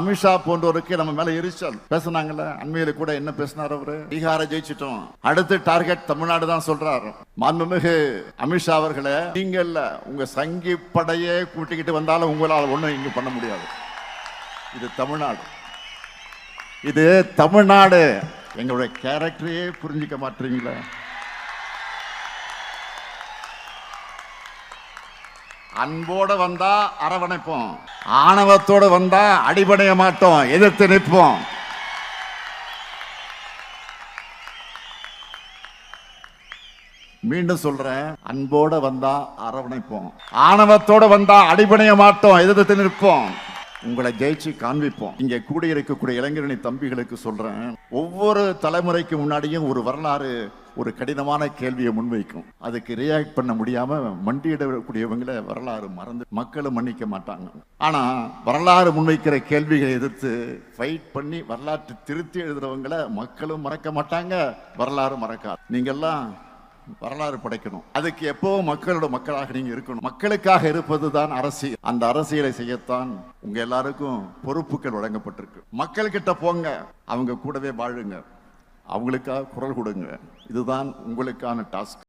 அமித்ஷா போன்றவருக்கு நம்ம மேல எரிச்சல் பேசினாங்கல்ல. அண்மையில கூட என்ன பேசினார் அவரு? பீகாரை ஜெயிச்சிட்டோம், அடுத்து டார்கெட் தமிழ்நாடு தான் சொல்றாரு. மாண்புமிகு அமித்ஷா அவர்களே, நீங்க இல்ல, உங்க சங்கி படையே கூட்டிக்கிட்டு வந்தாலும் உங்களால் ஒண்ணும் இங்க பண்ண முடியாது. இது தமிழ்நாடு, இது தமிழ்நாடு. எங்களுடைய கேரக்டரையே புரிஞ்சிக்க மாட்டீங்களா? அன்போட வந்தா அரவணைப்போம், ஆணவத்தோட வந்தா அடிபடைய மாட்டோம், எதிர்த்து நிற்போம். மீண்டும் சொல்றேன், அன்போட வந்தா அரவணைப்போம், ஆணவத்தோட வந்தா அடிபடைய மாட்டோம், எதிர்த்து நிற்போம். உங்களை ஜெயிச்சு காண்பிப்போம். இங்க கூடியிருக்கக்கூடிய இளைஞரணி தம்பிகளுக்கு சொல்றேன், ஒவ்வொரு தலைமுறைக்கு முன்னாடியும் ஒரு வரலாறு ஒரு கடினமான கேள்வியை முன்வைக்கும். அதுக்கு ரியாக்ட் பண்ண முடியாம மண்டியிடக்கூடியவங்களை வரலாறு மறந்து மக்களும் மன்னிக்க மாட்டாங்க. ஆனா வரலாறு முன்வைக்கிற கேள்விகளை எதிர்த்து ஃபைட் பண்ணி வரலாற்று திருத்தி எழுதுறவங்களை மக்களும் மறக்க மாட்டாங்க, வரலாறு மறக்காது. நீங்க எல்லாம் வரலாறு படைக்கணும். அதுக்கு எப்பவும் மக்களோட மக்களாக நீங்க இருக்கணும். மக்களுக்காக இருப்பதுதான் அரசியல். அந்த அரசியலை செய்யத்தான் உங்க எல்லாருக்கும் பொறுப்புகள் வழங்கப்பட்டிருக்கு. மக்கள் கிட்ட போங்க, அவங்க கூடவே வாழுங்க, அவங்களுக்காக குரல் கொடுங்க. இதுதான் உங்களுக்கான டாஸ்க்.